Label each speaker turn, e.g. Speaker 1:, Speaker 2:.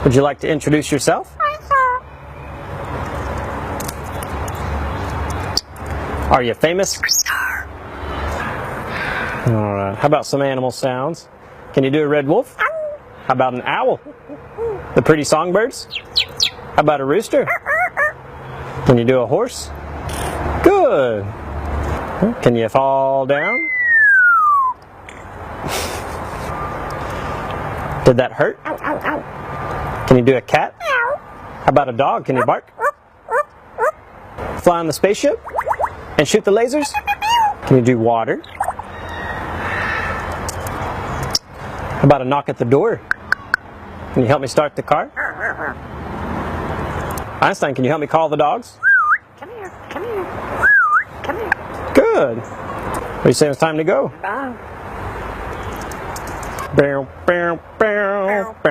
Speaker 1: Would you like to introduce yourself? Are you famous?
Speaker 2: Superstar.
Speaker 1: All right. How about some animal sounds? Can you do a red wolf? How about an owl? The pretty songbirds? How about a rooster? Can you do a horse? Good. Can you fall down? Did that hurt? Can you do a cat? How about a dog? Can you bark? Fly on the spaceship? And shoot the lasers? Can you do water? How about a knock at the door? Can you help me start the car? Einstein, can you help me call the dogs?
Speaker 2: Come here, come here, come here.
Speaker 1: Good. What do you say it's time to go?
Speaker 2: Bye.
Speaker 1: Bow, bow, bow, bow.